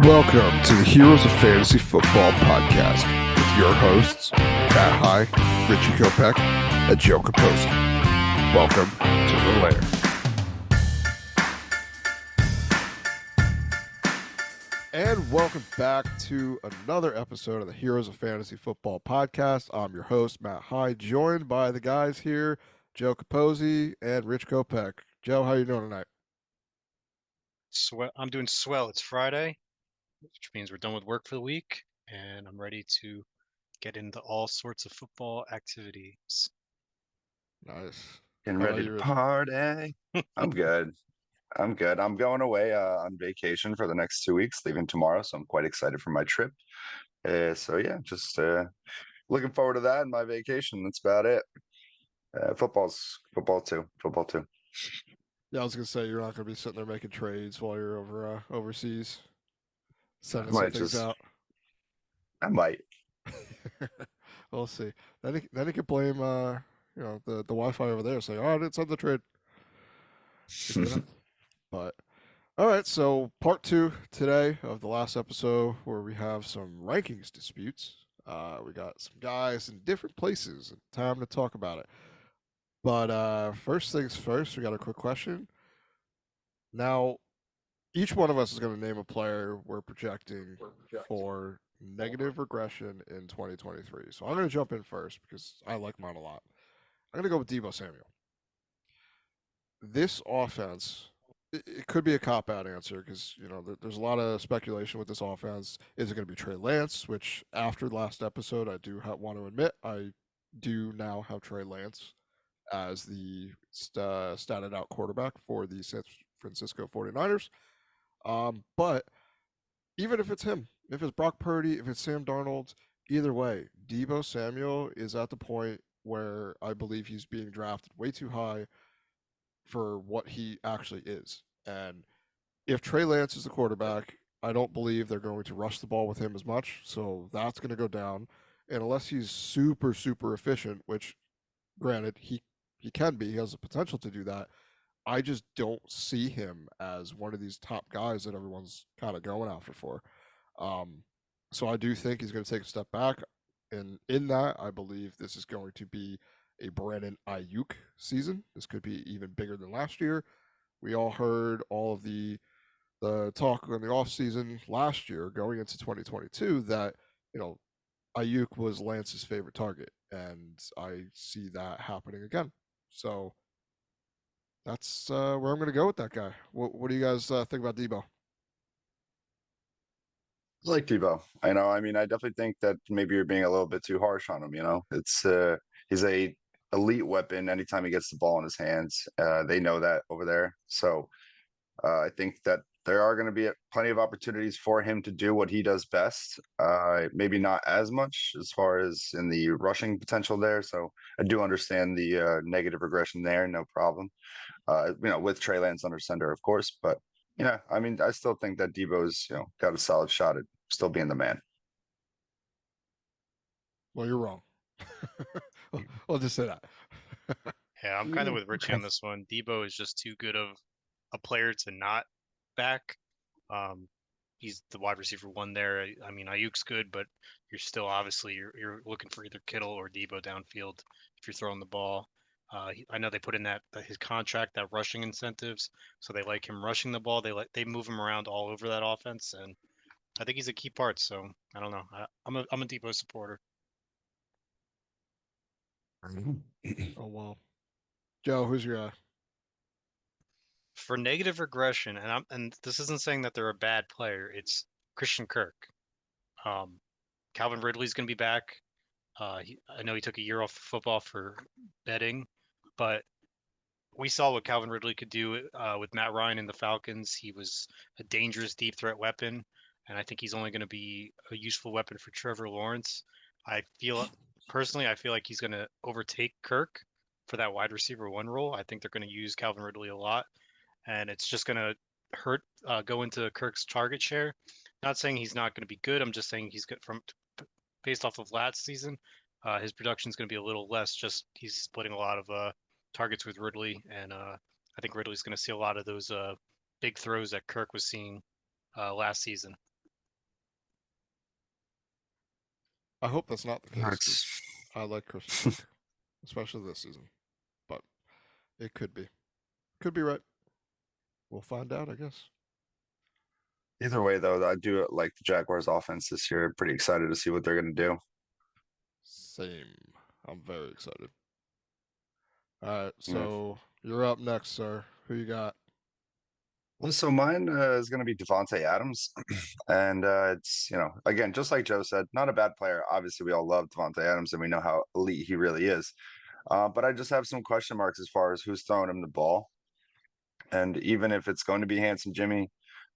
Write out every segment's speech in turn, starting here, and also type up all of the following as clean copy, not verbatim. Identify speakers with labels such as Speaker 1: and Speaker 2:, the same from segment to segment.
Speaker 1: Welcome to the Heroes of Fantasy Football podcast with your hosts, Matt High, Richie Kopech, and Joe Capozzi. Welcome to the lair. And welcome back to another episode of the Heroes of Fantasy Football podcast. I'm your host, Matt High, joined by the guys here, Joe Capozzi and Rich Kopech. Joe, how you doing tonight?
Speaker 2: I'm doing swell. It's Friday, which means we're done with work for the week, and I'm ready to get into all sorts of football activities.
Speaker 1: Nice.
Speaker 3: Getting
Speaker 1: How about
Speaker 3: ready
Speaker 1: you,
Speaker 3: to
Speaker 1: Rich?
Speaker 3: party. I'm good. I'm good. I'm going away on vacation for the next 2 weeks, leaving tomorrow. So I'm quite excited for my trip. Just looking forward to that and my vacation. That's about it. Football too. Football too.
Speaker 1: Yeah, I was gonna say you're not gonna be sitting there making trades while you're overseas,
Speaker 3: I
Speaker 1: sending some
Speaker 3: might
Speaker 1: things
Speaker 3: just,
Speaker 1: out.
Speaker 3: I might.
Speaker 1: We'll see. Then he could blame the Wi-Fi over there, saying, "Oh, I didn't send the trade." Could do that. But all right, so part two today of the last episode where we have some rankings disputes. We got some guys in different places and time to talk about it. But first things first, we got a quick question. Now, each one of us is going to name a player we're projecting for negative regression in 2023. So I'm going to jump in first because I like mine a lot. I'm going to go with Deebo Samuel. This offense, it could be a cop out answer because there's a lot of speculation with this offense. Is it going to be Trey Lance? Which after the last episode, I do want to admit I do now have Trey Lance as the statted out quarterback for the San Francisco 49ers. But even if it's him, if it's Brock Purdy, if it's Sam Darnold, either way, Deebo Samuel is at the point where I believe he's being drafted way too high for what he actually is. And if Trey Lance is the quarterback, I don't believe they're going to rush the ball with him as much. So that's going to go down. And unless he's super, super efficient, which granted he can be, he has the potential to do that. I just don't see him as one of these top guys that everyone's kind of going after for. Um, so I do think he's going to take a step back, and in that, I believe this is going to be a Brandon Ayuk season. This could be even bigger than last year. We all heard all of the talk in the offseason last year, going into 2022, that you know Ayuk was Lance's favorite target, and I see that happening again. So that's where I'm going to go with that guy. What do you guys think about Debo?
Speaker 3: I like Debo. I know. I mean, I definitely think that maybe you're being a little bit too harsh on him. He's a elite weapon anytime he gets the ball in his hands. They know that over there. So I think that there are going to be plenty of opportunities for him to do what he does best. Maybe not as much as far as in the rushing potential there. So I do understand the negative regression there, no problem. With Trey Lance under center, of course. But yeah, I mean, I still think that Debo's got a solid shot at still being the man.
Speaker 1: Well, you're wrong. I'll just say that.
Speaker 2: Yeah, I'm kind of with Richie on this one. Debo is just too good of a player to not back. Um, he's the wide receiver one there. I mean, Ayuk's good, but you're still obviously you're looking for either Kittle or Debo downfield if you're throwing the ball. I know they put in that his contract, that rushing incentives, so they like him rushing the ball. They move him around all over that offense, and I think he's a key part. So I don't know. I'm a Debo supporter.
Speaker 1: Oh well, Joe, who's your guy?
Speaker 2: For negative regression, and this isn't saying that they're a bad player. It's Christian Kirk. Um, Calvin Ridley's going to be back. I know he took a year off football for betting, but we saw what Calvin Ridley could do with Matt Ryan and the Falcons. He was a dangerous deep threat weapon, and I think he's only going to be a useful weapon for Trevor Lawrence. I feel personally, I feel like he's going to overtake Kirk for that wide receiver one role. I think they're going to use Calvin Ridley a lot, and it's just going to go into Kirk's target share. Not saying he's not going to be good. I'm just saying he's good based off of last season. His production is going to be a little less. Just he's splitting a lot of targets with Ridley, and I think Ridley's going to see a lot of those big throws that Kirk was seeing last season.
Speaker 1: I hope that's not the case because
Speaker 3: It's
Speaker 1: I like Christian Kirk, especially this season. But it could be. Could be right. We'll find out, I guess.
Speaker 3: either way though, I do like the Jaguars offense this year. Pretty excited to see what they're gonna do.
Speaker 1: Same. I'm very excited. All right,
Speaker 3: Yeah.
Speaker 1: so you're up next, sir. Who you got?
Speaker 3: Well, so mine is going to be Devonte Adams, and it's again just like Joe said, not a bad player. Obviously, we all love Devonte Adams, and we know how elite he really is. But I just have some question marks as far as who's throwing him the ball, and even if it's going to be Handsome Jimmy,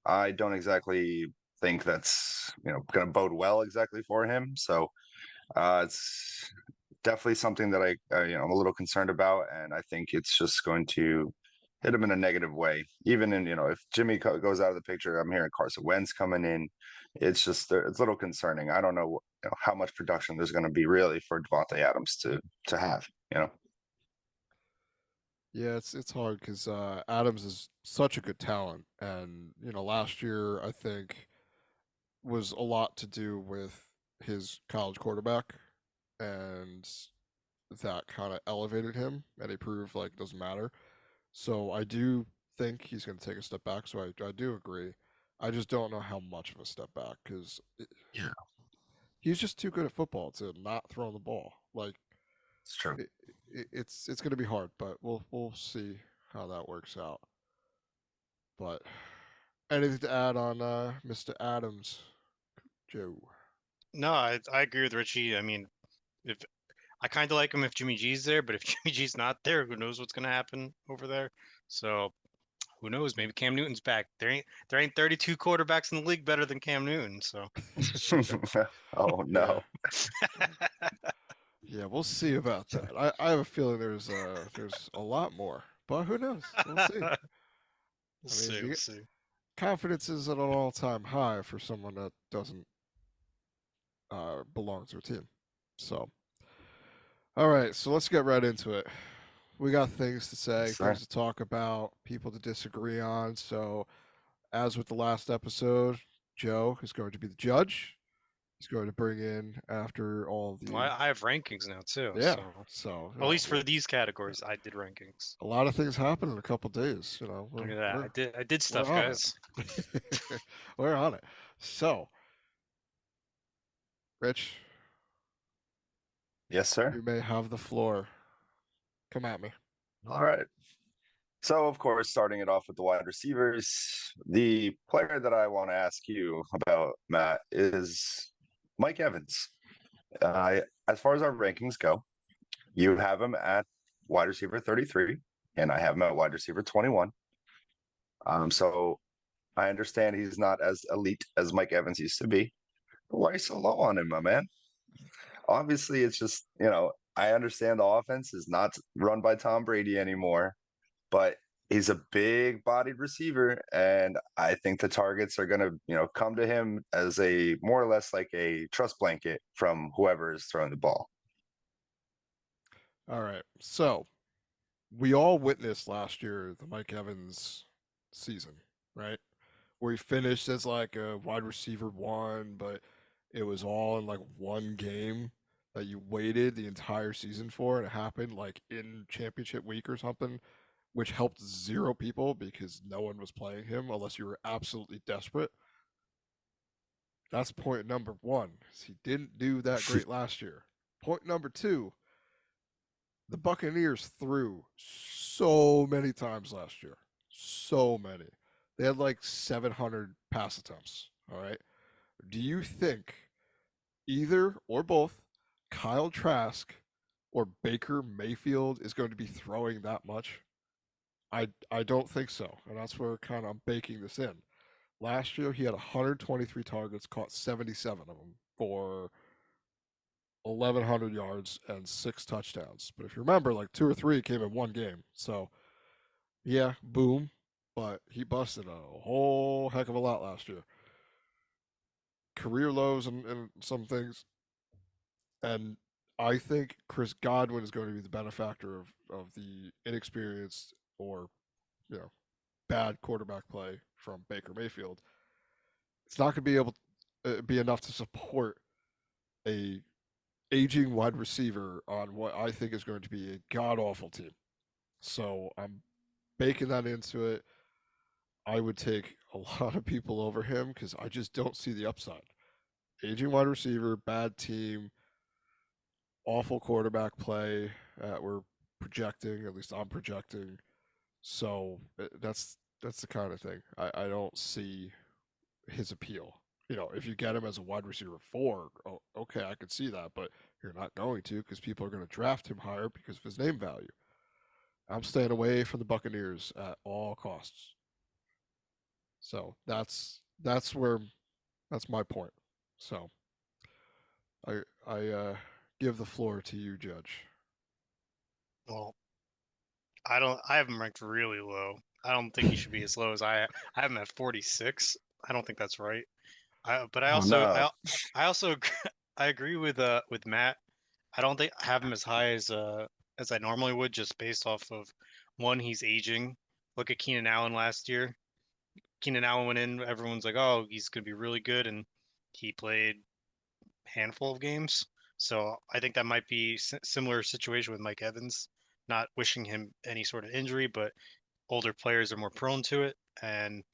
Speaker 3: I don't exactly think that's going to bode well exactly for him. So it's definitely something that I'm a little concerned about, and I think it's just going to hit him in a negative way. Even in if Jimmy goes out of the picture, I'm hearing Carson Wentz coming in. It's just it's a little concerning. I don't know, how much production there's going to be really for Devontae Adams to have.
Speaker 1: Yeah, it's hard because Adams is such a good talent, and last year I think was a lot to do with his college quarterback, and that kind of elevated him, and he proved like it doesn't matter. So I do think he's going to take a step back. So I do agree. I just don't know how much of a step back because
Speaker 3: Yeah,
Speaker 1: he's just too good at football to not throw the ball. Like
Speaker 3: it's true.
Speaker 1: it's going to be hard, but we'll see how that works out. But anything to add on Mr. Adams, Joe?
Speaker 2: No, I agree with Richie. I mean, if I kind of like him if Jimmy G's there, but if Jimmy G's not there, who knows what's gonna happen over there? So who knows? Maybe Cam Newton's back. There ain't 32 quarterbacks in the league better than Cam Newton. So
Speaker 3: Oh
Speaker 1: Yeah,
Speaker 3: no.
Speaker 1: yeah, we'll see about that. I have a feeling there's a lot more, but who knows? We'll see.
Speaker 2: we'll
Speaker 1: I mean,
Speaker 2: see. We'll see.
Speaker 1: confidence is at an all-time high for someone that doesn't belong to a team. So, all right, so let's get right into it. We got things to say,
Speaker 3: Yes, sir.
Speaker 1: things to talk about, people to disagree on. So, as with the last episode, Joe is going to be the judge. He's going to bring in after all
Speaker 2: Well,
Speaker 1: the
Speaker 2: I have rankings now too.
Speaker 1: yeah.
Speaker 2: So
Speaker 1: So
Speaker 2: at least for these categories, I did rankings.
Speaker 1: a lot of things happen in a couple days.
Speaker 2: Look at that. I did
Speaker 1: we're
Speaker 2: stuff,
Speaker 1: on
Speaker 2: guys.
Speaker 1: it. We're on it. So, Rich,
Speaker 3: Yes, sir.
Speaker 1: you may have the floor. Come at me.
Speaker 3: All right. So, of course, starting it off with the wide receivers, the player that I want to ask you about, Matt, is Mike Evans. As far as our rankings go, you have him at wide receiver 33, and I have him at wide receiver 21. So I understand he's not as elite as Mike Evans used to be. But why are you so low on him, my man? Obviously, it's just, I understand the offense is not run by Tom Brady anymore, but he's a big bodied receiver. And I think the targets are going to, come to him as a more or less like a trust blanket from whoever is throwing the ball.
Speaker 1: All right. So, we all witnessed last year the Mike Evans season, right? Where he finished as like a wide receiver one, but it was all in like one game that you waited the entire season for, and it happened like in championship week or something, which helped zero people because no one was playing him unless you were absolutely desperate. That's point number one. He didn't do that great last year. Point number two, the Buccaneers threw so many times last year. So many. They had like 700 pass attempts. All right. Do you think either or both Kyle Trask or Baker Mayfield is going to be throwing that much? I don't think so. And that's where kind of I'm baking this in. Last year he had 123 targets, caught 77 of them for 1,100 yards and 6 touchdowns. But if you remember, like 2 or 3 came in one game. So yeah, boom. But he busted a whole heck of a lot last year. Career lows and some things. And I think Chris Godwin is going to be the benefactor of the inexperienced or, you know, bad quarterback play from Baker Mayfield. It's not going to be able to be enough to support a aging wide receiver on what I think is going to be a god awful team. So I'm baking that into it. I would take a lot of people over him because I just don't see the upside. Aging wide receiver, bad team, awful quarterback play. We're projecting, at least I'm projecting. So that's the kind of thing. I don't see his appeal. You know, if you get him as a wide receiver 4, oh, okay, I could see that, but you're not going to because people are going to draft him higher because of his name value. I'm staying away from the Buccaneers at all costs. So that's where that's my point. So I give the floor to you, Judge.
Speaker 2: Well, I have him ranked really low. I don't think he should be as low as have him at 46. I don't think that's right. But
Speaker 3: Oh no.
Speaker 2: I also I agree with Matt. I don't think I have him as high as I normally would, just based off of one, he's aging. Look at Keenan Allen last year. Keenan Allen went in, everyone's like, oh, he's gonna be really good, and he played a handful of games. So I think that might be similar situation with Mike Evans. Not wishing him any sort of injury, but older players are more prone to it. And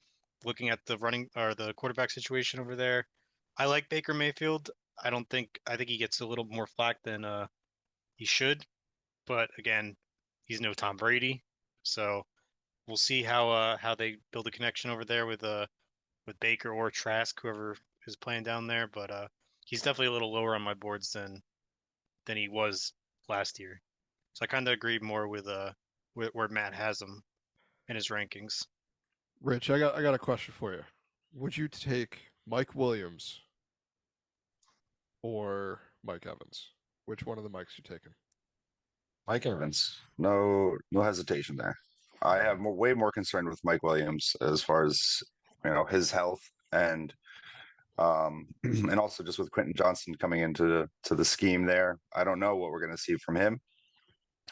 Speaker 2: looking at the running or the quarterback situation over there, I like Baker Mayfield. I think he gets a little more flack than he should, but again, he's no Tom Brady, so we'll see how they build a connection over there with Baker or Trask, whoever is playing down there. But he's definitely a little lower on my boards than he was last year. So I kind of agree more with where Matt has him in his rankings.
Speaker 1: Rich, I got a question for you. Would you take Mike Williams or Mike Evans? Which one of the Mikes you taking?
Speaker 3: Mike Evans. No hesitation there. I have way more concern with Mike Williams as far as his health and and also just with Quentin Johnson coming into the scheme there. I don't know what we're going to see from him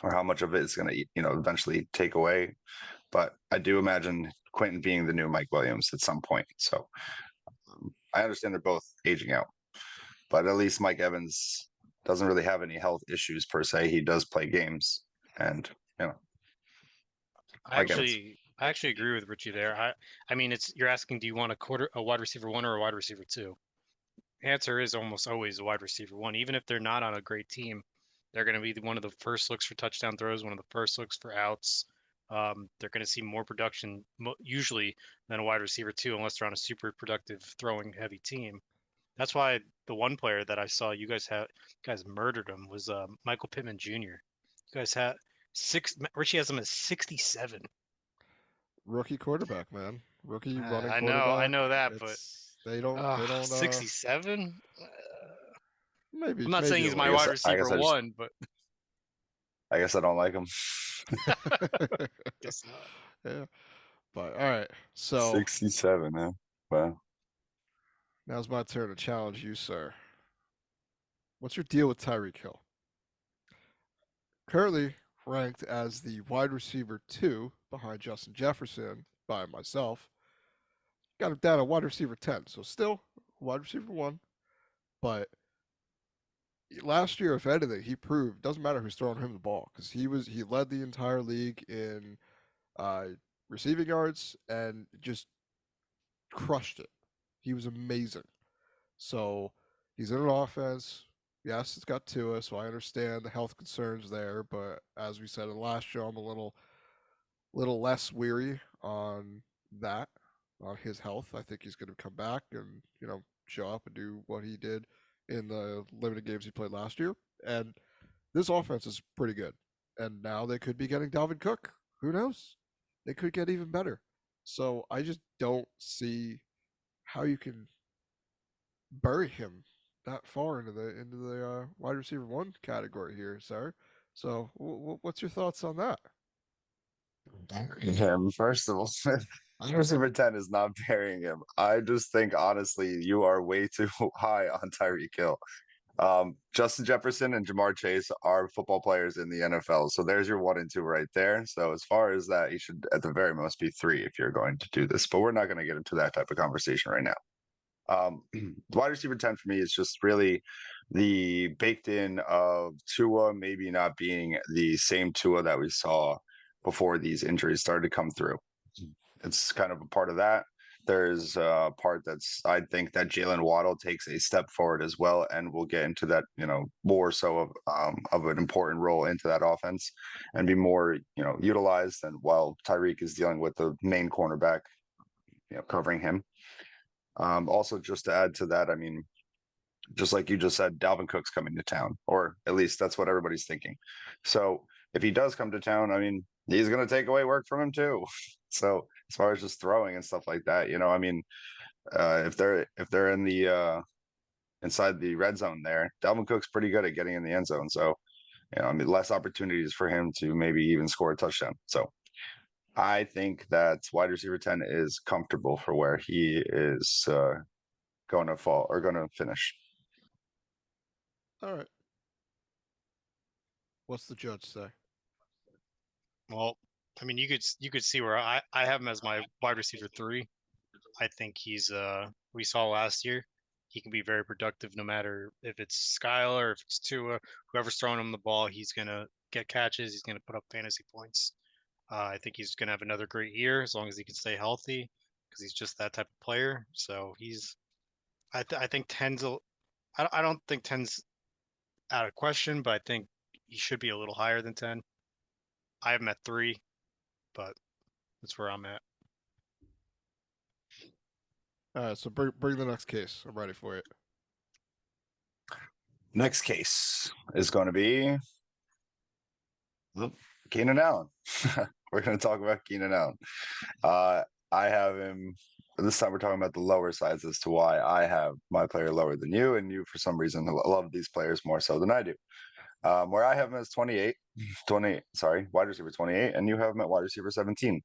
Speaker 3: or how much of it is going to eventually take away. But I do imagine Quentin being the new Mike Williams at some point. So I understand they're both aging out, but at least Mike Evans doesn't really have any health issues per se. He does play games, and Mike Evans.
Speaker 2: I actually agree with Richie there. I mean, you're asking, do you want a wide receiver 1 or a wide receiver 2? The answer is almost always a wide receiver 1. Even if they're not on a great team, they're going to be one of the first looks for touchdown throws, one of the first looks for outs. They're going to see more production usually than a wide receiver 2, unless they're on a super productive throwing heavy team. That's why the one player that I saw you guys murdered him was Michael Pittman Jr. You guys had Richie has him at 67.
Speaker 1: Rookie quarterback, man. Rookie running
Speaker 2: I
Speaker 1: quarterback.
Speaker 2: know that, but
Speaker 1: They don't
Speaker 2: 67.
Speaker 1: maybe
Speaker 2: I'm not saying
Speaker 1: maybe a
Speaker 2: he's my
Speaker 1: little.
Speaker 2: wide receiver 1, but
Speaker 3: I guess I don't like him.
Speaker 2: guess not.
Speaker 1: Yeah. But all right. So
Speaker 3: 67, huh? Wow.
Speaker 1: now's my turn to challenge you, sir. What's your deal with Tyreek Hill? Currently ranked as the wide receiver 2 behind Justin Jefferson by myself. Got him down at wide receiver 10. So still wide receiver 1. But last year, if anything, he proved doesn't matter who's throwing him the ball because he led the entire league in receiving yards and just crushed it. He was amazing. So he's in an offense. Yes, it's got Tua, so I understand the health concerns there. But as we said in the last show, I'm a little less weary on that, on his health. I think he's going to come back and show up and do what he did in the limited games he played last year. And this offense is pretty good. And now they could be getting Dalvin Cook. Who knows? They could get even better. So I just don't see how you can bury him that far into the wide receiver 1 category here, sir. So what's your thoughts on that?
Speaker 3: Burying him, first of all. Wide receiver 10 is not burying him. I just think honestly, you are way too high on Tyreek Hill. Justin Jefferson and Jamar Chase are football players in the NFL. So there's your 1 and 2 right there. So as far as that, you should at the very most be 3 if you're going to do this. But we're not going to get into that type of conversation right now. Wide receiver 10 for me is just really the baked in of Tua maybe not being the same Tua that we saw before these injuries started to come through. It's kind of a part of that. There's a part that's I think that Jalen Waddle takes a step forward as well, and we'll get into that, more so of an important role into that offense and be more, utilized than while Tyreek is dealing with the main cornerback, covering him. Also, just to add to that, I mean, just like you just said, Dalvin Cook's coming to town, or at least that's what everybody's thinking. So if he does come to town, I mean, he's going to take away work from him too. So as far as just throwing and stuff like that, I mean, if they're in the inside the red zone there, Dalvin Cook's pretty good at getting in the end zone. So I mean, less opportunities for him to maybe even score a touchdown. So I think that wide receiver 10 is comfortable for where he is going to fall or going to finish.
Speaker 1: All right. What's the judge say?
Speaker 2: Well, I mean, you could see where I have him as my wide receiver 3. I think he's we saw last year, he can be very productive no matter if it's Skylar, if it's Tua, whoever's throwing him the ball, he's gonna get catches, he's gonna put up fantasy points. I think he's gonna have another great year as long as he can stay healthy, because he's just that type of player. So I think I don't think 10's out of question, but I think he should be a little higher than 10. I have him at 3, but that's where I'm at.
Speaker 1: All right, so bring the next case. I'm ready for it.
Speaker 3: Next case is going to be Keenan Allen. We're going to talk about Keenan Allen. I have him. This time we're talking about the lower sides as to why I have my player lower than you, and you for some reason love these players more so than I do. Where I have him as 28, wide receiver 28, and you have him at wide receiver 17.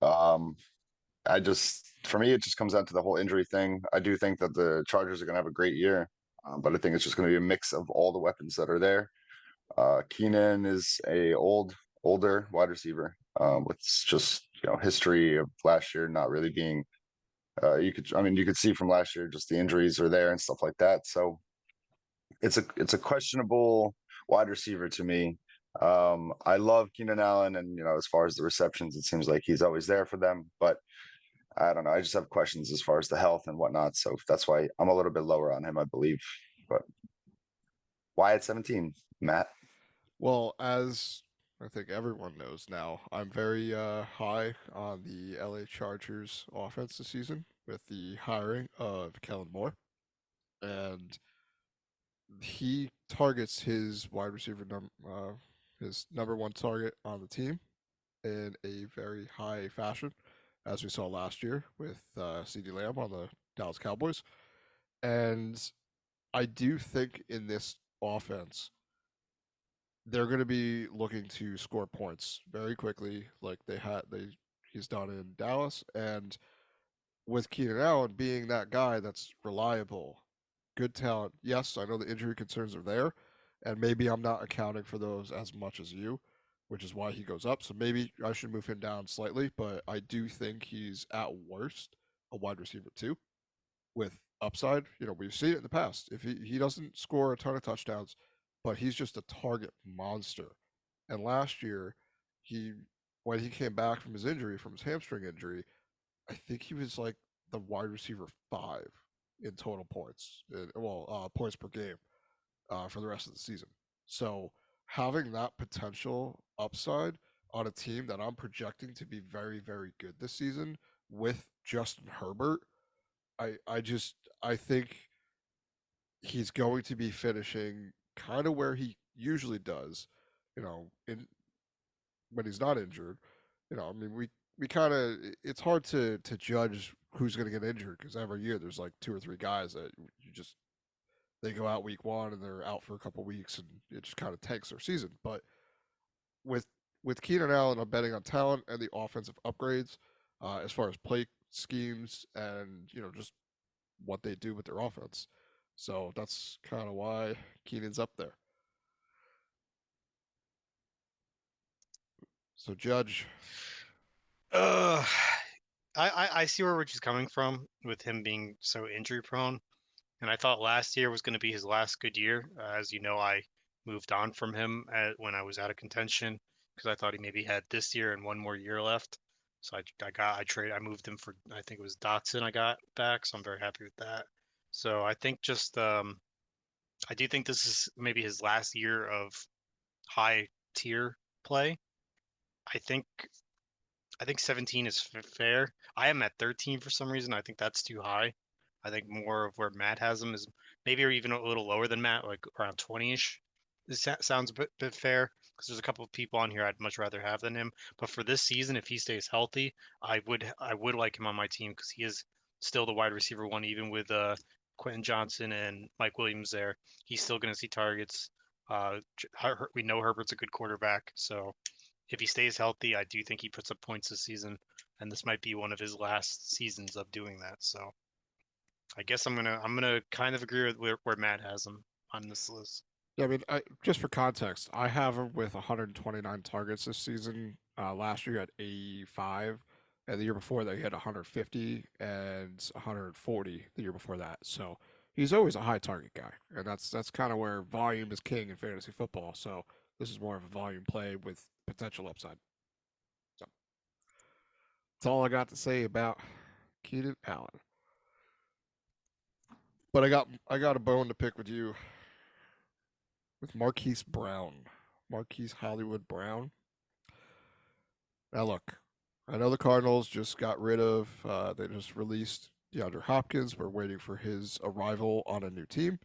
Speaker 3: For me, it just comes down to the whole injury thing. I do think that the Chargers are going to have a great year, but I think it's just going to be a mix of all the weapons that are there. Keenan is older wide receiver with just history of last year not really being. You could see from last year just the injuries are there and stuff like that. So it's a questionable wide receiver to me. I love Keenan Allen, and as far as the receptions, it seems like he's always there for them. But I don't know. I just have questions as far as the health and whatnot. So that's why I'm a little bit lower on him, I believe. But why at 17, Matt?
Speaker 1: Well, as I think everyone knows now, I'm very high on the LA Chargers offense this season with the hiring of Kellen Moore. And he targets his wide receiver his number one target on the team in a very high fashion, as we saw last year with CeeDee Lamb on the Dallas Cowboys. And I do think in this offense, they're going to be looking to score points very quickly, like he's done in Dallas. And with Keenan Allen being that guy that's reliable, good talent. Yes, I know the injury concerns are there, and maybe I'm not accounting for those as much as you, which is why he goes up. So maybe I should move him down slightly, but I do think he's at worst a wide receiver 2 with upside. We've seen it in the past. If he doesn't score a ton of touchdowns, but he's just a target monster. And last year, when he came back from his injury, from his hamstring injury, I think he was like the wide receiver 5 in total points. Points per game for the rest of the season. So having that potential upside on a team that I'm projecting to be very, very good this season with Justin Herbert, I think he's going to be finishing kind of where he usually does, in when he's not injured. I mean, we kind of it's hard to judge who's going to get injured because every year there's like 2 or 3 guys that they go out week 1 and they're out for a couple weeks and it just kind of tanks their season. But with Keenan Allen, I'm betting on talent and the offensive upgrades as far as play schemes and just what they do with their offense. So that's kind of why Keenan's up there. So Judge,
Speaker 2: I see where Rich is coming from with him being so injury prone. and I thought last year was going to be his last good year. As you know, I moved on from him when I was out of contention because I thought he maybe had this year and one more year left. So I moved him for, I think it was Dotson I got back, so I'm very happy with that. So I think just I do think this is maybe his last year of high tier play. I think I think 17 is fair. I am at 13 for some reason. I think that's too high. I think more of where Matt has him is maybe or even a little lower than Matt, like around 20-ish. This sounds a bit fair because there's a couple of people on here I'd much rather have than him. But for this season, if he stays healthy, I would like him on my team because he is still the wide receiver one, even with Quentin Johnson and Mike Williams there. He's still going to see targets. We know Herbert's a good quarterback, so if he stays healthy, I do think he puts up points this season, and this might be one of his last seasons of doing that. So I guess I'm gonna kind of agree with where Matt has him on this list.
Speaker 1: Yeah, I mean, just for context, I have him with 129 targets this season. Last year he had 85, and the year before that he had 150 and 140 the year before that. So he's always a high target guy, and that's kind of where volume is king in fantasy football. So this is more of a volume play with potential upside. So that's all I got to say about Keenan Allen. But I got a bone to pick with you with Marquise Brown, Marquise Hollywood Brown. Now look, I know the Cardinals just got rid of. They just released DeAndre Hopkins. We're waiting for his arrival on a new team.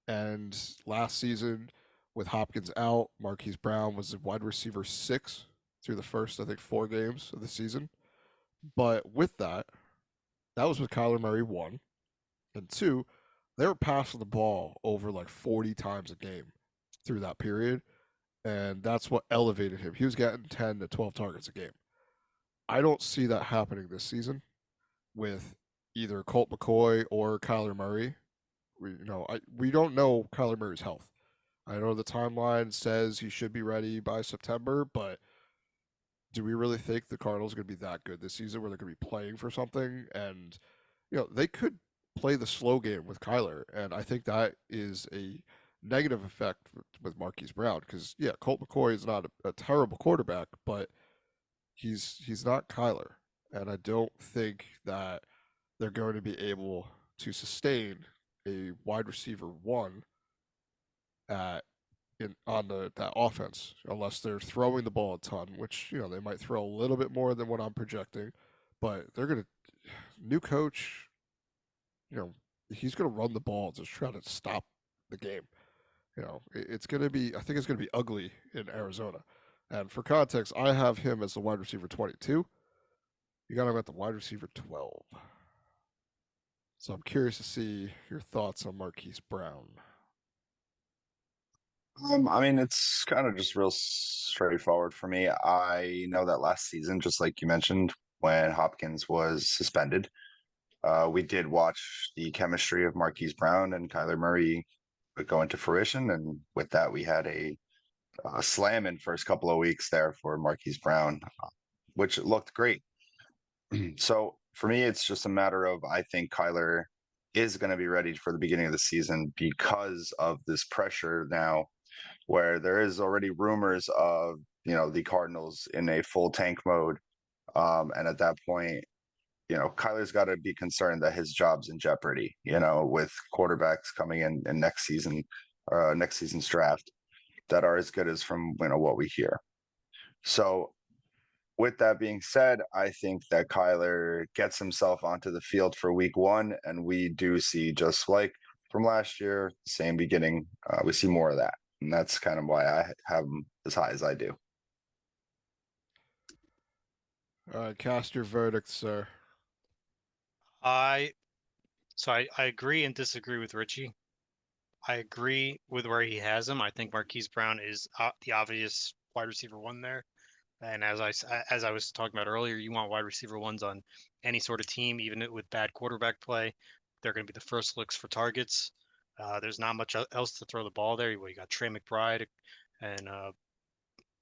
Speaker 1: And last season, with Hopkins out, Marquise Brown was the wide receiver 6 through the first, I think, 4 games of the season. But with that, that was with Kyler Murray 1, and 2, they were passing the ball over like 40 times a game through that period, and that's what elevated him. He was getting 10 to 12 targets a game. I don't see that happening this season with either Colt McCoy or Kyler Murray. We don't know Kyler Murray's health. I know the timeline says he should be ready by September, but do we really think the Cardinals are going to be that good this season where they're going to be playing for something? And they could play the slow game with Kyler, and I think that is a negative effect with Marquise Brown because yeah, Colt McCoy is not a terrible quarterback, but he's not Kyler, and I don't think that they're going to be able to sustain a wide receiver 1 at on that offense unless they're throwing the ball a ton, which they might throw a little bit more than what I'm projecting, but they're gonna new coach, he's gonna run the ball just try to stop the game. It's gonna be I think it's gonna be ugly in Arizona. And for context, I have him as the wide receiver 22. You got him at the wide receiver 12. So I'm curious to see your thoughts on Marquise Brown.
Speaker 3: I mean, it's kind of just real straightforward for me. I know that last season, just like you mentioned, when Hopkins was suspended, we did watch the chemistry of Marquise Brown and Kyler Murray go into fruition, and with that, we had a slam in first couple of weeks there for Marquise Brown, which looked great. So for me, it's just a matter of I think Kyler is going to be ready for the beginning of the season because of this pressure now, where there is already rumors of the Cardinals in a full tank mode, and at that point, Kyler's got to be concerned that his job's in jeopardy. With quarterbacks coming in next season's draft that are as good as from what we hear. So with that being said, I think that Kyler gets himself onto the field for week 1, and we do see, just like from last year, same beginning, we see more of that. And that's kind of why I have him as high as I do.
Speaker 1: Cast your verdict, sir.
Speaker 2: I agree and disagree with Richie. I agree with where he has him. I think Marquise Brown is the obvious wide receiver 1 there. And as I was talking about earlier, you want wide receiver 1s on any sort of team, even with bad quarterback play. They're going to be the first looks for targets. There's not much else to throw the ball there. You got Trey McBride and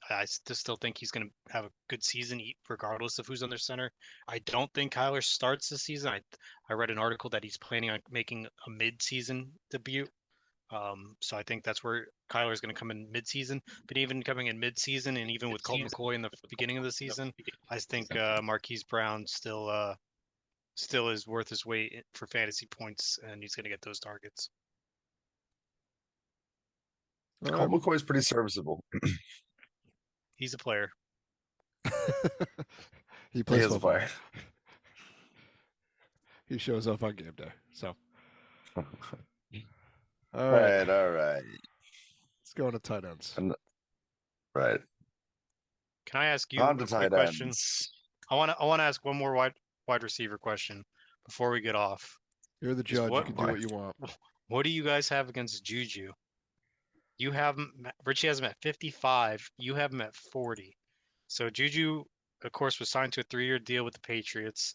Speaker 2: just still think he's going to have a good season regardless of who's under center. I don't think Kyler starts this season. I read an article that he's planning on making a mid-season debut. So I think that's where Kyler is going to come in mid-season. But even coming in mid-season, and even with Colt McCoy in the beginning of the season, I think Marquise Brown still is worth his weight for fantasy points, and he's going to get those targets.
Speaker 1: All
Speaker 3: Colt
Speaker 1: right.
Speaker 3: McCoy is pretty serviceable.
Speaker 2: He's a player.
Speaker 1: He
Speaker 3: He
Speaker 1: plays
Speaker 3: is a
Speaker 1: football.
Speaker 3: player.
Speaker 1: He shows up on game day. So, all
Speaker 3: All
Speaker 1: right,
Speaker 3: right, all right,
Speaker 1: let's go into tight ends.
Speaker 3: right.
Speaker 2: Can I ask you
Speaker 3: On
Speaker 2: a
Speaker 3: to
Speaker 2: quick
Speaker 3: tight
Speaker 2: question?
Speaker 3: ends.
Speaker 2: I want to ask one more wide receiver question before we get off.
Speaker 1: You're the
Speaker 2: Is
Speaker 1: judge. You
Speaker 2: what-
Speaker 1: can do what you want.
Speaker 2: What do you guys have against Juju? You have Richie has him at 55. You have him at 40. So Juju, of course, was signed to a 3-year deal with the Patriots.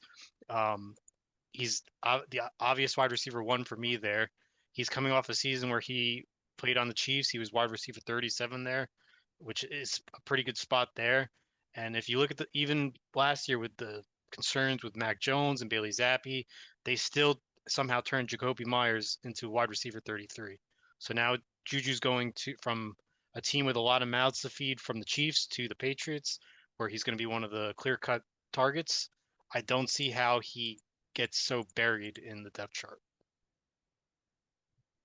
Speaker 2: He's the obvious wide receiver 1 for me there. He's coming off a season where he played on the Chiefs. He was wide receiver 37 there, which is a pretty good spot there. And if you look at even last year with the concerns with Mac Jones and Bailey Zappi, they still somehow turned Jacoby Myers into wide receiver 33. So now Juju's going from a team with a lot of mouths to feed from the Chiefs to the Patriots, where he's going to be one of the clear-cut targets. I don't see how he gets so buried in the depth chart.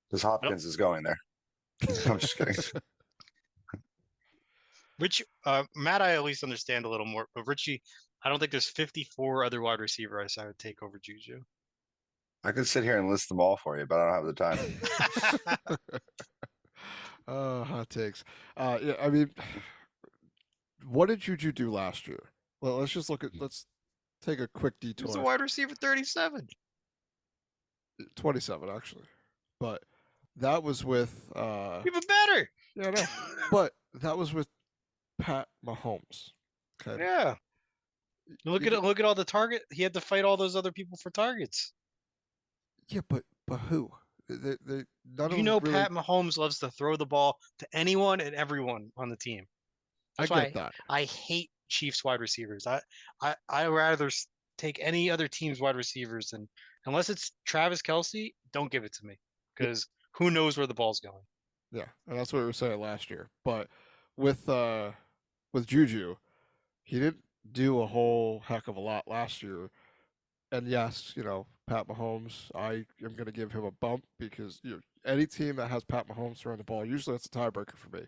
Speaker 3: Because Hopkins is going there. I'm just kidding.
Speaker 2: Which Matt, I at least understand a little more, but Richie, I don't think there's 54 other wide receivers I would take over Juju.
Speaker 3: I could sit here and list them all for you, but I don't have the time.
Speaker 1: Hot takes. Yeah, I mean, what did Juju do last year? Well, let's take a quick
Speaker 2: He
Speaker 1: detour.
Speaker 2: was a wide receiver 37.
Speaker 1: 27 actually, but that was with
Speaker 2: Even better.
Speaker 1: yeah, no, but that was with Pat Mahomes. Okay.
Speaker 2: Yeah. Look
Speaker 1: You
Speaker 2: at look at all the target. He had to fight all those other people for targets.
Speaker 1: Yeah, but who? They none of
Speaker 2: You know,
Speaker 1: them really.
Speaker 2: Pat Mahomes loves to throw the ball to anyone and everyone on the team.
Speaker 1: I
Speaker 2: That's why
Speaker 1: get that.
Speaker 2: I hate Chiefs wide receivers. I rather take any other team's wide receivers than unless it's Travis Kelce, don't give it to me because who knows where the ball's going.
Speaker 1: Yeah, and that's what we were saying last year. But with Juju, he didn't do a whole heck of a lot last year. And yes, Pat Mahomes, I am going to give him a bump because any team that has Pat Mahomes throwing the ball, usually that's a tiebreaker for me.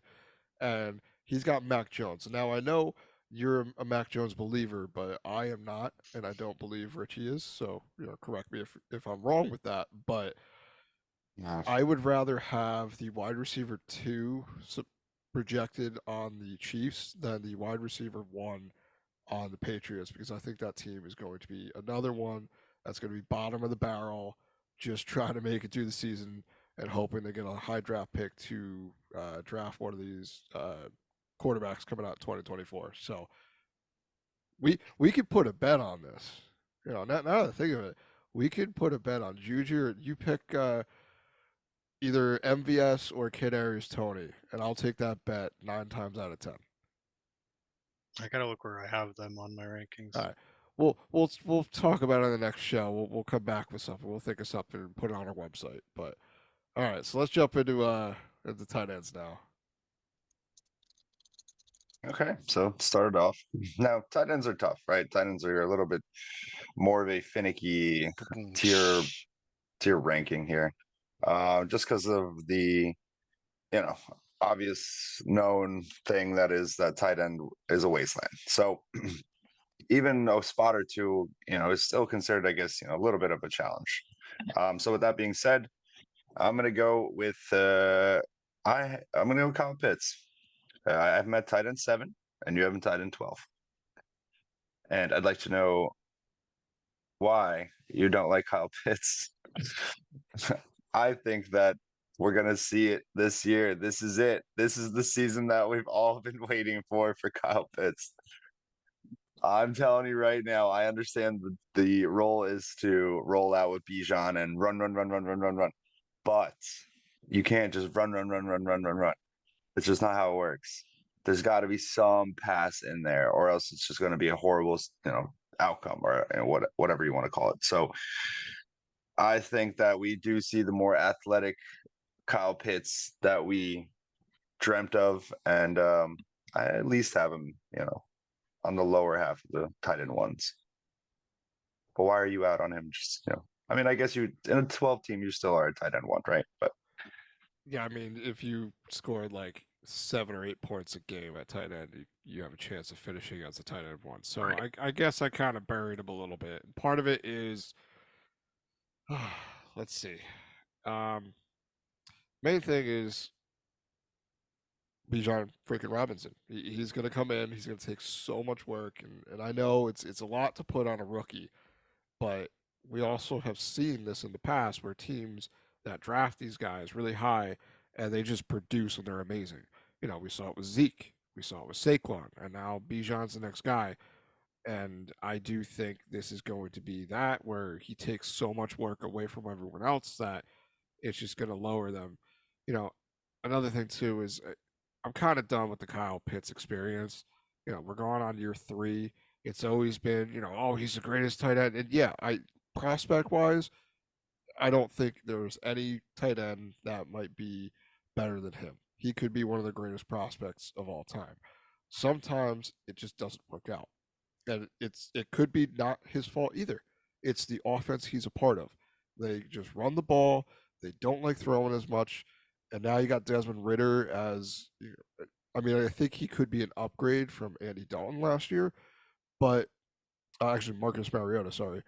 Speaker 1: And he's got Mac Jones. And now I know you're a Mac Jones believer, but I am not, and I don't believe Richie is. So correct me if I'm wrong with that. But I would rather have the wide receiver 2 projected on the Chiefs than the wide receiver 1 on the Patriots because I think that team is going to be another one that's going to be bottom of the barrel, just trying to make it through the season and hoping they get a high draft pick to draft one of these quarterbacks coming out in 2024. So we could put a bet on this. Now that I think of it, we could put a bet on Juju. Or you pick either MVS or Kadarius Toney, and I'll take that bet 9 times out of 10.
Speaker 2: I gotta look where I have them on my rankings.
Speaker 1: All right. We'll talk about it on the next show. We'll come back with something. We'll think of something and put it on our website. But all right, so let's jump into the tight ends now.
Speaker 3: Okay, so started off. Now, tight ends are tough, right? Tight ends are a little bit more of a finicky tier ranking here. Just because of the, obvious known thing that is that tight end is a wasteland. So even a spot or two, is still considered, I guess, a little bit of a challenge. So with that being said, I'm gonna go with I'm gonna go with Kyle Pitts. I have him at tight end 7, and you have him tight end 12. And I'd like to know why you don't like Kyle Pitts. I think that we're gonna see it this year. This is it. This is the season that we've all been waiting for Kyle Pitts. I'm telling you right now, I understand the role is to roll out with Bijan and run. But you can't just run. It's just not how it works. there's got to be some pass in there, or else it's just going to be a horrible, outcome, or whatever you want to call it. So I think that we do see the more athletic Kyle Pitts that we dreamt of, and I at least have him, on the lower half of the tight end ones. But why are you out on him? Just, I mean, I guess you in a 12 team, you still are a tight end one, right? But
Speaker 1: Yeah, I mean, if you scored like 7 or 8 points a game at tight end, you have a chance of finishing as a tight end one. So I guess I kind of buried him a little bit. Part of it is, let's see. Main thing is Bijan freaking Robinson. He's going to come in. He's going to take so much work, and I know it's a lot to put on a rookie, but we also have seen this in the past where teams that draft these guys really high and they just produce and they're amazing. We saw it with Zeke, we saw it with Saquon, and now Bijan's the next guy. And I do think this is going to be that where he takes so much work away from everyone else that it's just going to lower them. You know, Another thing too is I'm kind of done with the Kyle Pitts experience. We're going on year 3. It's always been, oh, he's the greatest tight end. And yeah, prospect wise, I don't think there's any tight end that might be better than him. He could be one of the greatest prospects of all time. Sometimes it just doesn't work out. And it could be not his fault either. It's the offense he's a part of. They just run the ball. They don't like throwing as much. And now you got Desmond Ritter as I mean, I think he could be an upgrade from Andy Dalton last year, but actually Marcus Mariota, sorry.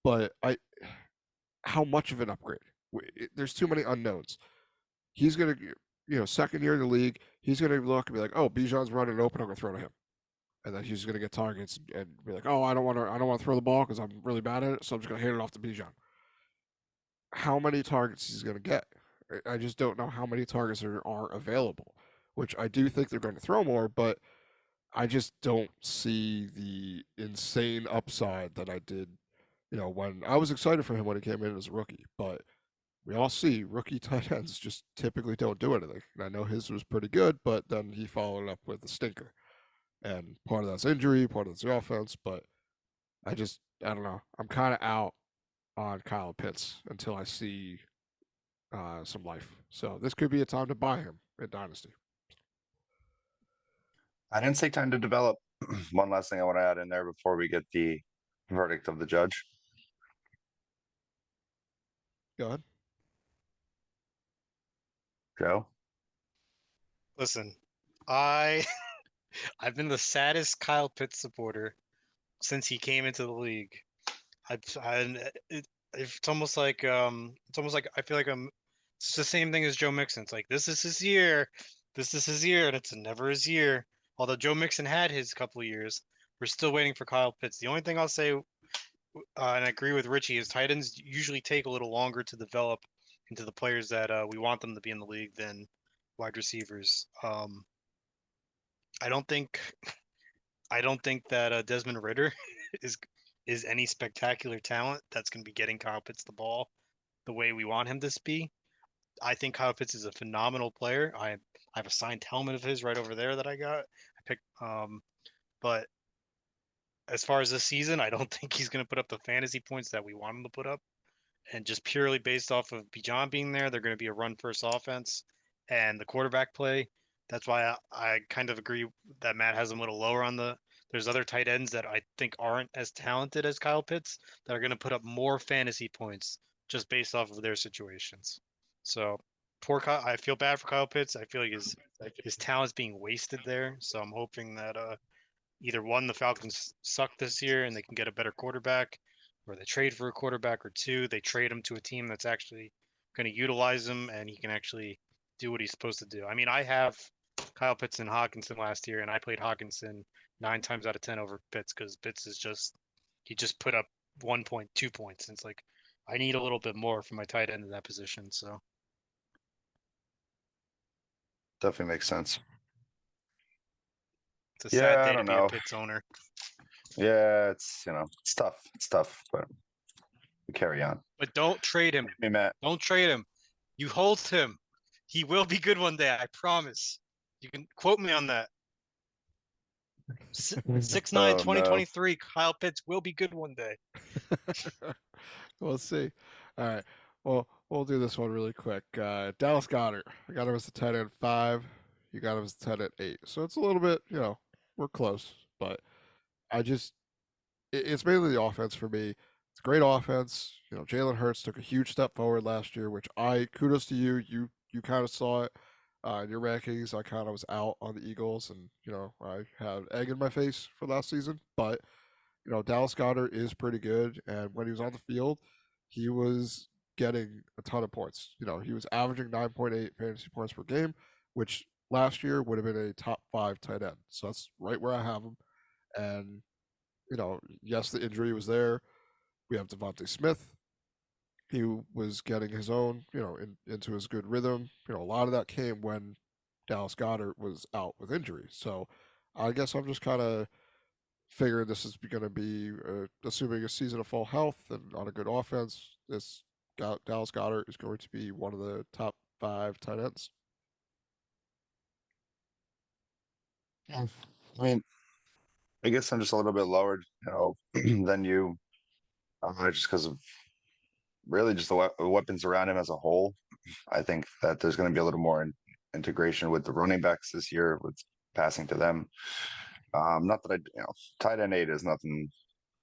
Speaker 1: But how much of an upgrade? There's too many unknowns. He's gonna, second year in the league, he's gonna look and be like, oh, Bijan's running open, I'm gonna throw to him, and then he's gonna get targets and be like, oh, I don't want to throw the ball because I'm really bad at it, so I'm just gonna hand it off to Bijan. How many targets he's gonna get? I just don't know how many targets are available, which I do think they're going to throw more, but I just don't see the insane upside that I did, when I was excited for him when he came in as a rookie. But we all see rookie tight ends just typically don't do anything. And I know his was pretty good, but then he followed it up with a stinker. And part of that's injury, part of that's the offense, but I don't know. I'm kind of out on Kyle Pitts until I see some life. So this could be a time to buy him in Dynasty.
Speaker 3: I didn't take time to develop. One last thing I want to add in there before we get the verdict of the judge.
Speaker 1: Go ahead.
Speaker 3: Joe?
Speaker 2: Listen, I've been the saddest Kyle Pitts supporter since he came into the league. It's almost like I feel like it's the same thing as Joe Mixon. It's like this is his year, and it's never his year. Although Joe Mixon had his couple of years, we're still waiting for Kyle Pitts. The only thing I'll say, and I agree with Richie, is tight ends usually take a little longer to develop into the players that we want them to be in the league than wide receivers. I don't think that Desmond Ritter is any spectacular talent that's going to be getting Kyle Pitts the ball the way we want him to be. I think Kyle Pitts is a phenomenal player. I have a signed helmet of his right over there that I picked. But as far as this season, I don't think he's going to put up the fantasy points that we want him to put up. And just purely based off of Bijan being there, they're going to be a run-first offense and the quarterback play. That's why I kind of agree that Matt has him a little lower on the. There's other tight ends that I think aren't as talented as Kyle Pitts that are going to put up more fantasy points just based off of their situations. So poor Kyle, I feel bad for Kyle Pitts. I feel like his talent's being wasted there. So I'm hoping that either one, the Falcons suck this year and they can get a better quarterback, or they trade for a quarterback, or two, they trade him to a team that's actually going to utilize him and he can actually do what he's supposed to do. I mean, I have Kyle Pitts and Hawkinson last year, and I played Hawkinson 9 times out of 10 over Pitts because Pitts is he just put up 1 point, 2 points. And it's like, I need a little bit more from my tight end in that position. So
Speaker 3: Definitely makes sense.
Speaker 2: it's a sad day
Speaker 3: I
Speaker 2: to
Speaker 3: don't
Speaker 2: be
Speaker 3: know.
Speaker 2: a Pitts owner.
Speaker 3: Yeah, it's it's tough. It's tough, but we carry on.
Speaker 2: But don't trade him.
Speaker 3: Hey, Matt.
Speaker 2: Don't trade him. You hold him. He will be good one day. I promise. You can quote me on that. 6'9",
Speaker 3: Oh no.
Speaker 2: 2023, Kyle Pitts will be good one day.
Speaker 1: We'll see. All right. Well, we'll do this one really quick. Dallas Goddard. I got him as a tight end 5. You got him as a tight end 8. So it's a little bit, we're close. But I just, it's mainly the offense for me. It's a great offense. Jalen Hurts took a huge step forward last year, which kudos to you. You kind of saw it in your rankings. I kind of was out on the Eagles, and I had egg in my face for last season. But Dallas Goddard is pretty good, and when he was on the field, he was getting a ton of points. He was averaging 9.8 fantasy points per game, which last year would have been a top 5 tight end. So that's right where I have him. And yes, the injury was there. We have Devontae Smith. He was getting his own, into his good rhythm. A lot of that came when Dallas Goddard was out with injury. So I guess I'm just kind of figuring this is going to be, assuming a season of full health and on a good offense, this Dallas Goddard is going to be one of the top 5 tight ends.
Speaker 3: I mean, I guess I'm just a little bit lower, than you, just because of really just the weapons around him as a whole. I think that there's going to be a little more integration with the running backs this year, with passing to them. Not that tight end 8 is nothing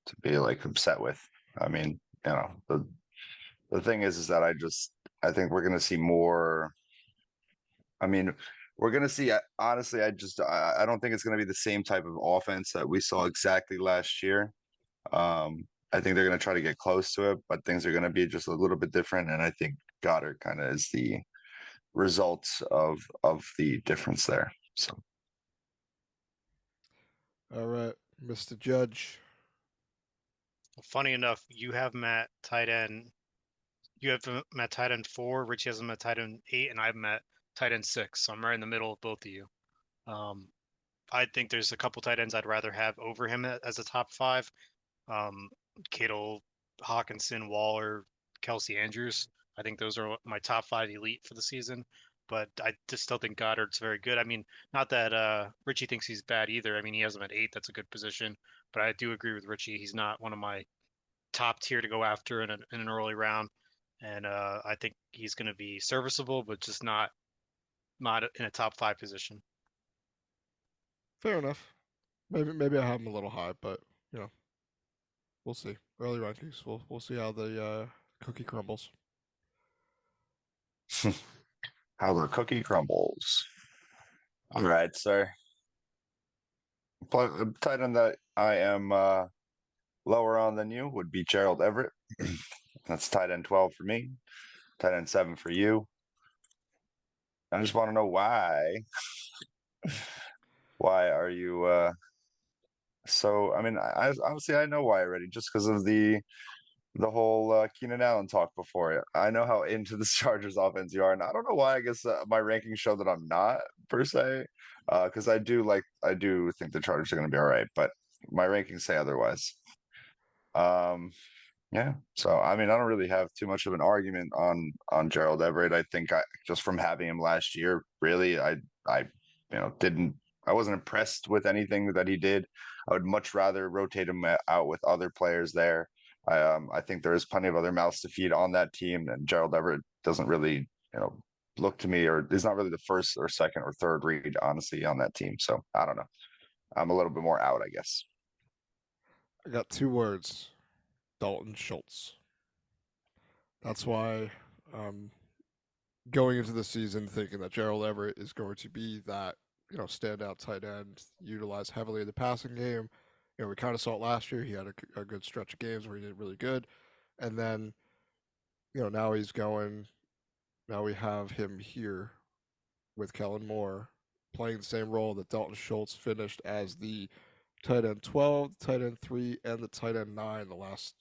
Speaker 3: to be like upset with. I mean, the thing is that I think we're going to see more. I mean, we're going to see. Honestly, I don't think it's going to be the same type of offense that we saw exactly last year. I think they're going to try to get close to it, but things are going to be just a little bit different. And I think Goddard kind of is the results of the difference there. So,
Speaker 1: All right, Mr. Judge.
Speaker 2: Funny enough, you have Matt tight end. You have him at tight end 4. Richie has him at tight end 8, and I have him at tight end 6. So I'm right in the middle of both of you. I think there's a couple tight ends I'd rather have over him as a top 5. Kittle, Hawkinson, Waller, Kelsey Andrews. I think those are my top 5 elite for the season. But I just still think Goddard's very good. I mean, not that Richie thinks he's bad either. I mean, he has him at 8. That's a good position. But I do agree with Richie. He's not one of my top tier to go after in an early round. And I think he's going to be serviceable, but just not in a top 5 position.
Speaker 1: Fair enough. Maybe I have him a little high, but we'll see. Early rankings. We'll see how the cookie crumbles.
Speaker 3: how the cookie crumbles. All right, sir. Tight end that I am lower on than you would be Gerald Everett. That's tight end 12 for me. Tight end 7 for you. I just want to know why. Why are you so? I mean, I obviously I know why already, just because of the whole Keenan Allen talk before. I know how into the Chargers offense you are, and I don't know why. I guess my rankings show that I'm not per se, because I do think the Chargers are going to be all right, but my rankings say otherwise. Yeah. So I mean, I don't really have too much of an argument on Gerald Everett. I think just from having him last year, really, I didn't. I wasn't impressed with anything that he did. I would much rather rotate him out with other players there. I think there is plenty of other mouths to feed on that team, and Gerald Everett doesn't really, look to me, or is not really the first or second or third read, honestly, on that team. So I don't know. I'm a little bit more out, I guess.
Speaker 1: I got 2 words. Dalton Schultz. That's why I'm going into the season thinking that Gerald Everett is going to be that, standout tight end, utilized heavily in the passing game. We kind of saw it last year. He had a good stretch of games where he did really good. And then, now he's going, now we have him here with Kellen Moore playing the same role that Dalton Schultz finished as the tight end 12, tight end 3, and the tight end 9 the last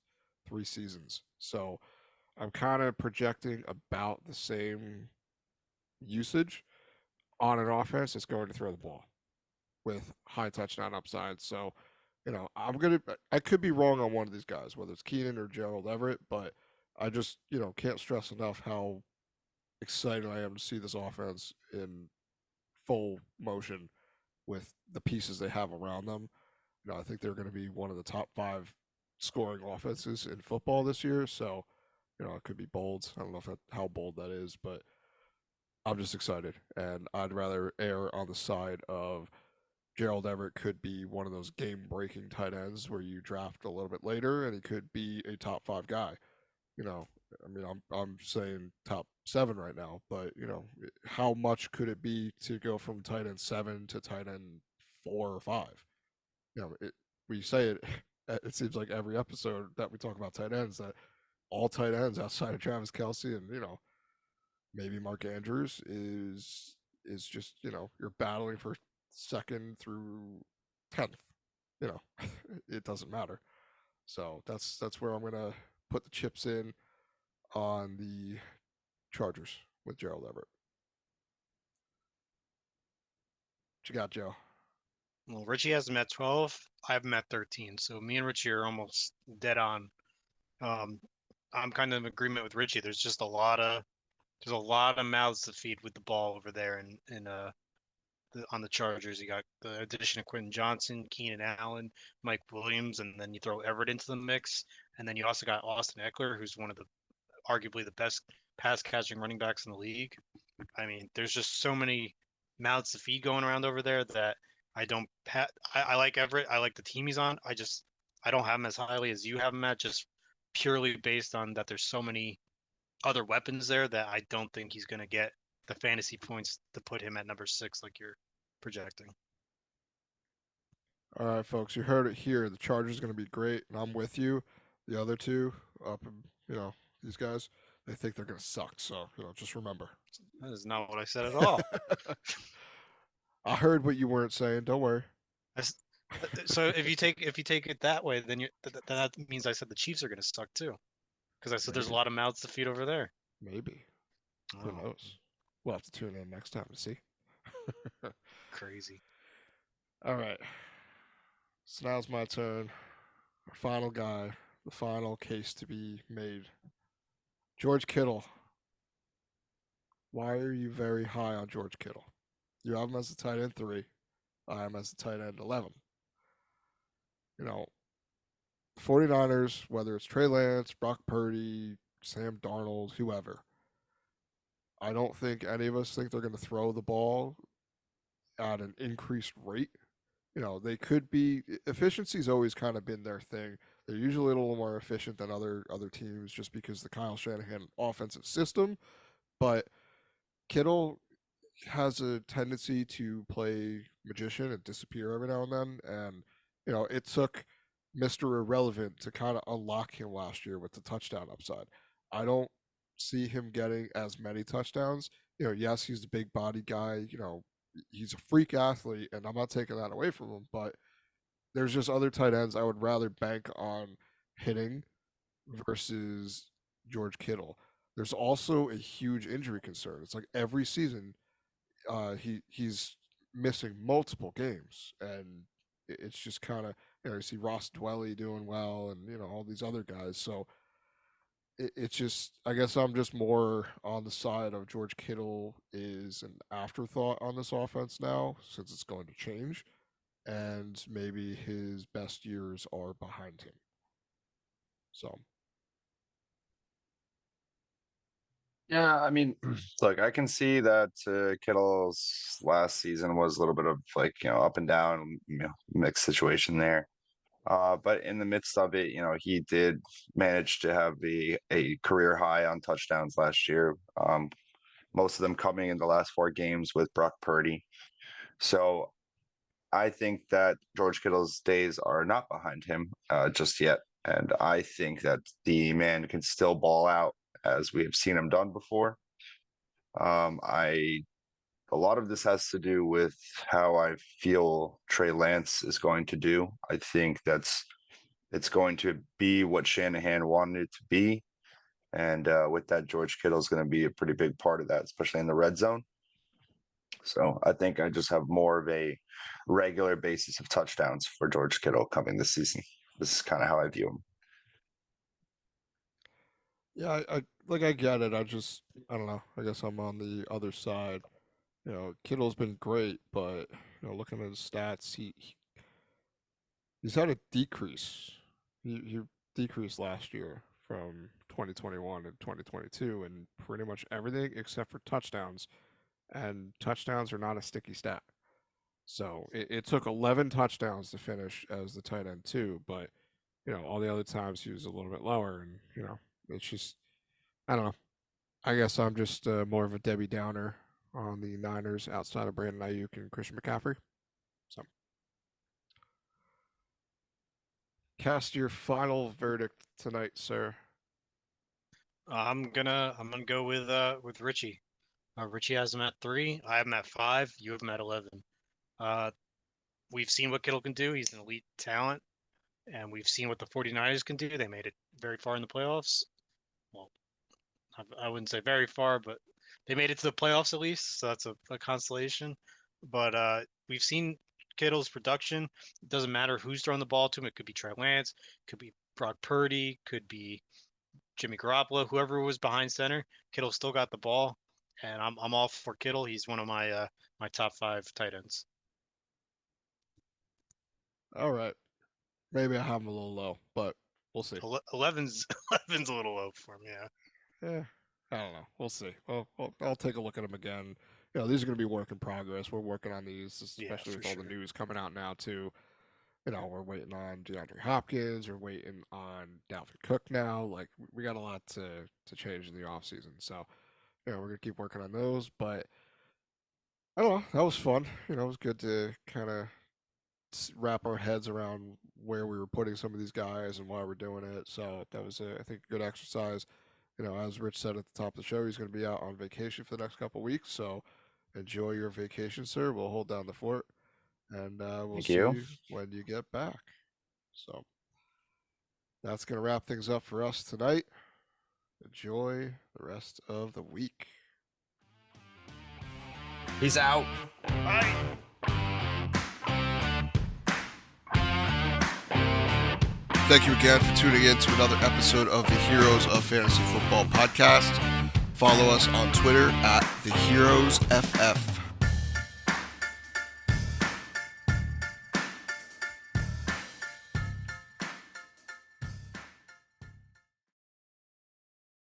Speaker 1: 3 seasons. So I'm kind of projecting about the same usage on an offense that's going to throw the ball with high touchdown upside. So, I could be wrong on one of these guys, whether it's Keenan or Gerald Everett, but I just, can't stress enough how excited I am to see this offense in full motion with the pieces they have around them. I think they're going to be one of the top 5 scoring offenses in football this year. So, it could be bold. I don't know how bold that is, but I'm just excited, and I'd rather err on the side of Gerald Everett could be one of those game-breaking tight ends where you draft a little bit later, and he could be a top 5 guy. I mean, I'm saying top 7 right now, but how much could it be to go from tight end 7 to tight end 4 or 5? We say it. It seems like every episode that we talk about tight ends, that all tight ends outside of Travis Kelce and maybe Mark Andrews is just you're battling for 2nd through 10th. It doesn't matter. So that's where I'm gonna put the chips in on the Chargers with Gerald Everett. What you got, Joe?
Speaker 2: Well, Richie has him at 12. I have him at 13. So me and Richie are almost dead on. I'm kind of in agreement with Richie. There's a lot of mouths to feed with the ball over there, and on the Chargers, you got the addition of Quentin Johnson, Keenan Allen, Mike Williams, and then you throw Everett into the mix, and then you also got Austin Eckler, who's one of the arguably the best pass catching running backs in the league. I mean, there's just so many mouths to feed going around over there that I don't. I like Everett. I like the team he's on. I don't have him as highly as you have him at, just purely based on that. There's so many other weapons there that I don't think he's going to get the fantasy points to put him at number 6 like you're projecting.
Speaker 1: All right, folks, you heard it here. The Chargers are going to be great, and I'm with you. The other two, these guys, they think they're going to suck. So, just remember.
Speaker 2: That is not what I said at all.
Speaker 1: I heard what you weren't saying. Don't worry.
Speaker 2: So if you take it that way, then that means I said the Chiefs are going to suck too, because I said there's a
Speaker 1: Maybe.
Speaker 2: lot of mouths to feed over there.
Speaker 1: Maybe. Who
Speaker 2: Oh,
Speaker 1: knows? We'll have to tune in next time to see.
Speaker 2: crazy.
Speaker 1: All right. So now it's my turn. Our final guy, the final case to be made. George Kittle. Why are you very high on George Kittle? You have him as a tight end 3. I am as a tight end 11. 49ers, whether it's Trey Lance, Brock Purdy, Sam Darnold, whoever, I don't think any of us think they're going to throw the ball at an increased rate. They could be. Efficiency's always kind of been their thing. They're usually a little more efficient than other teams just because the Kyle Shanahan offensive system. But Kittle has a tendency to play magician and disappear every now and then. And, it took Mr. Irrelevant to kind of unlock him last year with the touchdown upside. I don't see him getting as many touchdowns. Yes, he's a big body guy. He's a freak athlete, and I'm not taking that away from him, but there's just other tight ends I would rather bank on hitting versus George Kittle. There's also a huge injury concern. It's like every season, he's missing multiple games, and it's just kind of you see Ross Dwelly doing well, and all these other guys. So it's just I guess I'm just more on the side of George Kittle is an afterthought on this offense now since it's going to change, and maybe his best years are behind him. So
Speaker 3: Yeah, I mean, look, I can see that Kittle's last season was a little bit of like, up and down, mixed situation there. But in the midst of it, he did manage to have a career high on touchdowns last year. Most of them coming in the last 4 games with Brock Purdy. So I think that George Kittle's days are not behind him just yet. And I think that the man can still ball out as we have seen him done before. A lot of this has to do with how I feel Trey Lance is going to do. I think it's going to be what Shanahan wanted it to be. And with that, George Kittle is going to be a pretty big part of that, especially in the red zone. So I think I just have more of a regular basis of touchdowns for George Kittle coming this season. This is kind of how I view him.
Speaker 1: yeah, I get it. I don't know. I guess I'm on the other side. Kittle's been great, but looking at his stats, he's had a decrease. He decreased last year from 2021 to 2022 in pretty much everything except for touchdowns, and touchdowns are not a sticky stat. So it took 11 touchdowns to finish as the tight end too, but all the other times he was a little bit lower, and it's just I don't know. I guess I'm just more of a Debbie Downer on the Niners outside of Brandon Ayuk and Christian McCaffrey. So, cast your final verdict tonight, sir.
Speaker 2: I'm gonna go with Richie. Richie has him at 3. I have him at 5. You have him at 11. We've seen what Kittle can do. He's an elite talent, and we've seen what the 49ers can do. They made it very far in the playoffs. Well, I wouldn't say very far, but they made it to the playoffs at least, so that's a consolation. But we've seen Kittle's production. It doesn't matter who's throwing the ball to him. It could be Trey Lance, could be Brock Purdy, could be Jimmy Garoppolo, whoever was behind center. Kittle still got the ball, and I'm all for Kittle. He's one of my my top 5 tight ends.
Speaker 1: All right. Maybe I have him a little low, but we'll see.
Speaker 2: 11's a little low for him, yeah.
Speaker 1: Yeah, I don't know. We'll see. Well, I'll take a look at them again. These are going to be work in progress. We're working on these, especially
Speaker 2: for
Speaker 1: with all the
Speaker 2: sure.
Speaker 1: news coming out now too. We're waiting on DeAndre Hopkins. We're waiting on Dalvin Cook now. Like we got a lot to change in the offseason. So, we're gonna keep working on those. But I don't know. That was fun. It was good to kind of wrap our heads around where we were putting some of these guys and why we're doing it. So that was, I think, a good exercise. As Rich said at the top of the show, he's going to be out on vacation for the next couple of weeks. So enjoy your vacation, sir. We'll hold down the fort, and we'll
Speaker 3: Thank
Speaker 1: see
Speaker 3: you.
Speaker 1: you when you get back. So that's going to wrap things up for us tonight. Enjoy the rest of the week.
Speaker 4: Peace out.
Speaker 2: Bye.
Speaker 1: Thank you again for tuning in to another episode of the Heroes of Fantasy Football podcast. Follow us on Twitter at TheHeroesFF.